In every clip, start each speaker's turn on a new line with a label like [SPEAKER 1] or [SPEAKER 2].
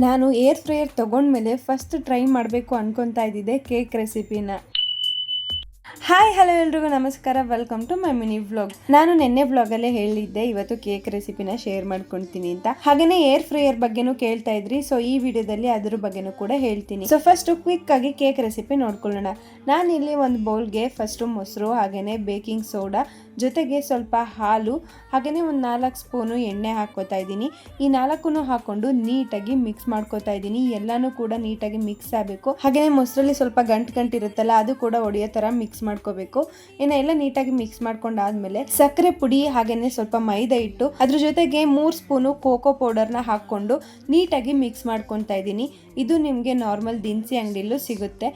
[SPEAKER 1] ನಾನು air fryer ತೊಗೊಂಡ್ಮೇಲೆ first try ಮಾಡಬೇಕು ಅನ್ಕೊತಾ ಇದ್ದಿದ್ದೆ ಕೇಕ್ ರೆಸಿಪಿನ. ಹಾಯ್ ಹಲೋ ಎಲ್ರಿಗೂ ನಮಸ್ಕಾರ, welcome to my mini vlog. ನಾನು ನಿನ್ನೆ ವ್ಲಾಗಲ್ಲೇ ಹೇಳಿದ್ದೆ ಇವತ್ತು ಕೇಕ್ ರೆಸಿಪಿನ ಶೇರ್ ಮಾಡ್ಕೊಳ್ತೀನಿ ಅಂತ. ಹಾಗೇನೆ ಏರ್ ಫ್ರೈಯರ್ ಬಗ್ಗೆನೂ ಕೇಳ್ತಾ ಇದ್ರಿ, ಸೊ ಈ ವಿಡಿಯೋದಲ್ಲಿ ಅದ್ರ ಬಗ್ಗೆನೂ ಕೂಡ ಹೇಳ್ತೀನಿ. ಸೊ ಫಸ್ಟ್ ಕ್ವಿಕ್ ಆಗಿ ಕೇಕ್ ರೆಸಿಪಿ ನೋಡ್ಕೊಳ್ಳೋಣ. ನಾನು ಇಲ್ಲಿ ಒಂದು ಬೌಲ್ಗೆ ಫಸ್ಟ್ ಮೊಸರು, ಹಾಗೇನೆ ಬೇಕಿಂಗ್ ಸೋಡಾ, ಜೊತೆಗೆ ಸ್ವಲ್ಪ ಹಾಲು, ಹಾಗೇನೆ ಒಂದು 4 ಸ್ಪೂನು ಎಣ್ಣೆ ಹಾಕೋತಾ ಇದ್ದೀನಿ. ಈ 4 ಹಾಕೊಂಡು ನೀಟಾಗಿ ಮಿಕ್ಸ್ ಮಾಡ್ಕೋತಾ ಇದ್ದೀನಿ. ಎಲ್ಲಾನು ಕೂಡ ನೀಟಾಗಿ ಮಿಕ್ಸ್ ಆಗಬೇಕು. ಹಾಗೇನೆ ಮೊಸರಲ್ಲಿ ಸ್ವಲ್ಪ ಗಂಟು ಇರುತ್ತಲ್ಲ, ಅದು ಕೂಡ ಒಡೆಯೋ ತರ ಮಿಕ್ಸ್ ಮಾಡ್ಕೋಬೇಕು. ಎಲ್ಲ ನೀಟಾಗಿ ಮಿಕ್ಸ್ ಮಾಡ್ಕೊಂಡಾದ್ಮೇಲೆ ಸಕ್ಕರೆ ಪುಡಿ, ಹಾಗೇನೆ ಸ್ವಲ್ಪ ಮೈದಾ ಹಿಟ್ಟು, ಅದ್ರ ಜೊತೆಗೆ 3 ಸ್ಪೂನು ಕೋಕೋ ಪೌಡರ್ನ ಹಾಕೊಂಡು ನೀಟಾಗಿ ಮಿಕ್ಸ್ ಮಾಡ್ಕೊತಾ ಇದ್ದೀನಿ. ಇದು ನಿಮಗೆ ನಾರ್ಮಲ್ ದಿನಸಿ ಅಂಗಡಿಲೂ ಸಿಗುತ್ತೆ.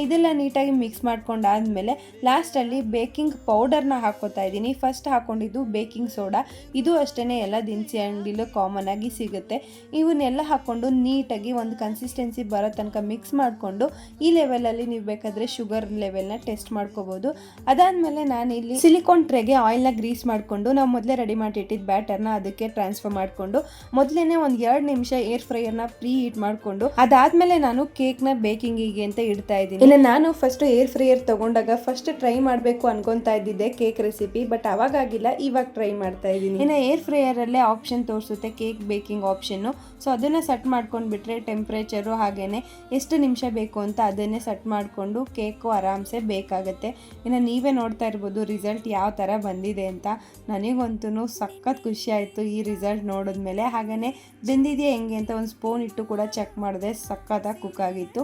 [SPEAKER 1] ಇದೆಲ್ಲ ನೀಟಾಗಿ ಮಿಕ್ಸ್ ಮಾಡ್ಕೊಂಡಾದ್ಮೇಲೆ ಲಾಸ್ಟ್ ಅಲ್ಲಿ ಬೇಕಿಂಗ್ ಪೌಡರ್ನ ಹಾಕೋತಾ ಇದ್ದೀನಿ. ಫಸ್ಟ್ ಹಾಕೊಂಡಿದ್ದು ಬೇಕಿಂಗ್ ಸೋಡಾ, ಇದು ಅಷ್ಟೇನೆ ಎಲ್ಲ ದಿನಸಿ ಅಂಗಡಿಲೂ ಕಾಮನ್ ಆಗಿ ಸಿಗುತ್ತೆ. ಇವನ್ನೆಲ್ಲ ಹಾಕೊಂಡು ನೀಟಾಗಿ ಒಂದು ಕನ್ಸಿಸ್ಟೆನ್ಸಿ ಬರೋ ತನಕ ಮಿಕ್ಸ್ ಮಾಡಿಕೊಂಡು ಈ ಲೆವೆಲಲ್ಲಿ ನೀವು ಬೇಕಾದರೆ ಶುಗರ್ ಲೆವೆಲ್ನ ಟೆಸ್ಟ್ ಮಾಡ್ಕೋಬಹುದು. ಅದಾದ್ಮೇಲೆ ನಾನು ಇಲ್ಲಿ ಸಿಲಿಕಾನ್ ಟ್ರೇಗೆ ಆಯಿಲ್ನ ಗ್ರೀಸ್ ಮಾಡಿಕೊಂಡು ನಾವು ಮೊದಲೇ ರೆಡಿ ಮಾಡಿ ಇಟ್ಟಿದ್ದ ಬ್ಯಾಟರ್ನ ಅದಕ್ಕೆ ಟ್ರಾನ್ಸ್ಫರ್ ಮಾಡಿಕೊಂಡು ಮೊದಲೇನೆ ಒಂದು 2 ನಿಮಿಷ ಏರ್ ಫ್ರೈಯರ್ನ ಪ್ರೀ ಹೀಟ್ ಮಾಡಿಕೊಂಡು ಅದಾದ್ಮೇಲೆ ನಾನು ಕೇಕ್ನ ಬೇಕಿಂಗಿಗೆ ಅಂತ ಇಡ್ತಾ ಇದ್ದೀನಿ. ನಾನು ಫಸ್ಟ್ ಏರ್ ಫ್ರೈಯರ್ ತಗೊಂಡಾಗ ಫಸ್ಟ್ ಟ್ರೈ ಮಾಡಬೇಕು ಅನ್ಕೊಂತಾ ಇದ್ದಿದ್ದೆ ಕೇಕ್ ರೆಸಿಪಿ, ಬಟ್ ಅವಾಗಾಗಿಲ್ಲ, ಇವಾಗ ಟ್ರೈ ಮಾಡ್ತಾ ಇದ್ದೀನಿ. ಏರ್ ಫ್ರೈಯರ್ ಅಲ್ಲೇ ಆಪ್ಷನ್ ತೋರಿಸುತ್ತೆ ಕೇಕ್ ಬೇಕಿಂಗ್ ಆಪ್ಷನ್. ಸೊ ಅದನ್ನ ಸೆಟ್ ಮಾಡ್ಕೊಂಡು ಬಿಟ್ರೆ ಟೆಂಪ್ರೇಚರು ಹಾಗೇನೆ ಎಷ್ಟು ನಿಮಿಷ ಬೇಕು ಅಂತ ಅದನ್ನೇ ಸೆಟ್ ಮಾಡಿಕೊಂಡು ಕೇಕು ಆರಾಮ್ಸೆ ಬೇಕಾಗುತ್ತೆ. ನೀವೇ ನೋಡ್ತಾ ಇರ್ಬೋದು ರಿಸಲ್ಟ್ ಯಾವ ಥರ ಬಂದಿದೆ ಅಂತ. ನನಗಂತೂ ಸಖತ್ ಖುಷಿ ಆಯಿತು ಈ ರಿಸಲ್ಟ್ ನೋಡಿದ್ಮೇಲೆ. ಹಾಗೆಯೇ ಬೆಂದಿದೆಯಾ ಹೆಂಗೆ ಅಂತ ಒಂದು ಸ್ಪೂನ್ ಇಟ್ಟು ಕೂಡ ಚೆಕ್ ಮಾಡಿದೆ, ಸಖತ್ತಾಗಿ ಕುಕ್ ಆಗಿತ್ತು.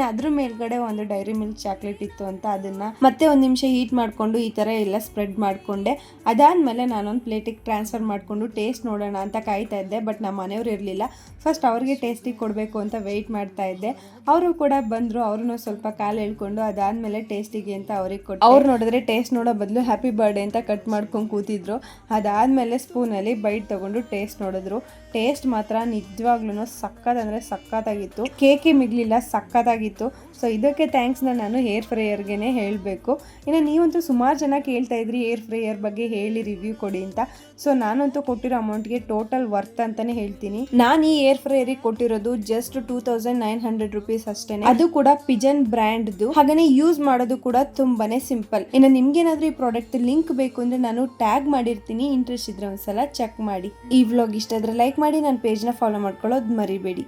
[SPEAKER 1] ಅದ್ರ ಮೇಲ್ಗಡೆ ಒಂದು ಡೈರಿ ಮಿಲ್ಕ್ ಚಾಕ್ಲೇಟ್ ಇತ್ತು ಅಂತ ಅದನ್ನು ಮತ್ತೆ 1 ನಿಮಿಷ ಹೀಟ್ ಮಾಡಿಕೊಂಡು ಈ ಥರ ಎಲ್ಲ ಸ್ಪ್ರೆಡ್ ಮಾಡಿಕೊಂಡೆ. ಅದಾದಮೇಲೆ ನಾನೊಂದು ಪ್ಲೇಟಿಗೆ ಟ್ರಾನ್ಸ್ಫರ್ ಮಾಡಿಕೊಂಡು ಟೇಸ್ಟ್ ನೋಡೋಣ ಅಂತ ಕಾಯ್ತಾ ಇದ್ದೆ. ಬಟ್ ನಮ್ಮ ಮನೆಯವ್ರು ಇರಲಿಲ್ಲ, ಫಸ್ಟ್ ಅವ್ರಿಗೆ ಟೇಸ್ಟಿಗೆ ಕೊಡಬೇಕು ಅಂತ ವೆಯ್ಟ್ ಮಾಡ್ತಾ ಇದ್ದೆ. ಅವರು ಕೂಡ ಬಂದರು, ಅವ್ರನ್ನೂ ಸ್ವಲ್ಪ ಕಾಲು ಎಳ್ಕೊಂಡು ಅದಾದಮೇಲೆ ಟೇಸ್ಟಿಗೆ ಅಂತ ಅವ್ರಿಗೆ ಕೊಟ್ಟು, ಅವ್ರು ನೋಡಿದ್ರೆ ಟೇಸ್ಟ್ ನೋಡೋ ಬದಲು ಹ್ಯಾಪಿ ಬರ್ಡೇ ಅಂತ ಕಟ್ ಮಾಡ್ಕೊಂಡು ಕೂತಿದ್ರು. ಅದಾದಮೇಲೆ ಸ್ಪೂನಲ್ಲಿ ಬೈಟ್ ತೊಗೊಂಡು ಟೇಸ್ಟ್ ನೋಡಿದ್ರು. ಟೇಸ್ಟ್ ಮಾತ್ರ ನಿಜವಾಗ್ಲೂ ಸಖತ್ ಅಂದರೆ ಸಖತ್ತಾಗಿತ್ತು. ಕೇಕೇ ಮಿಗಲಿಲ್ಲ, ಸಖತ್ತಾಗಿತ್ತು. ಸೊ ಇದಕ್ಕೆ ಥ್ಯಾಂಕ್ಸ್ನ ನಾನು ಏರ್ ಫ್ರೈಯರ್ಗೆ ಹೇಳಬೇಕು. ನೀವಂತೂ ಸುಮಾರು ಜನ ಕೇಳ್ತಾ ಇದ್ರಿ ಏರ್ ಫ್ರೈಯರ್ ಬಗ್ಗೆ ಹೇಳಿ ರಿವ್ಯೂ ಕೊಡಿ ಅಂತ. ಸೊ ನಾನಂತೂ ಕೊಟ್ಟಿರೋ ಅಮೌಂಟ್ಗೆ ಟೋಟಲ್ ವರ್ತ್ ಅಂತಲೇ ಹೇಳ್ತೀನಿ. ನಾನು ಈ ಏರ್ ಫ್ರೈಯರಿಗೆ ಕೊಟ್ಟಿರೋದು ಜಸ್ಟ್ 2900 rupees ಅಷ್ಟೇ. ಅದು ಕೂಡ ಪಿಜನ್ ಬ್ರ್ಯಾಂಡ್ದು. ಹಾಗೆಯೇ ಯೂಸ್ ಮಾಡೋದು ಕೂಡ ತುಂಬಾನೇ ಸಿಂಪಲ್. ನಿಮ್ಗೇನಾದ್ರೂ ಈ ಪ್ರಾಡಕ್ಟ್ ಲಿಂಕ್ ಬೇಕು ಅಂದ್ರೆ ನಾನು ಟ್ಯಾಗ್ ಮಾಡಿರ್ತೀನಿ, ಇಂಟ್ರೆಸ್ಟ್ ಇದ್ರೆ ಒಂದ್ಸಲ ಚೆಕ್ ಮಾಡಿ. ಈ ವ್ಲಾಗ್ ಇಷ್ಟ ಆದ್ರೆ ಲೈಕ್ ಮಾಡಿ, ನನ್ನ ಪೇಜ್ನ ಫಾಲೋ ಮಾಡ್ಕೊಳ್ಳೋದು ಮರಿಬೇಡಿ.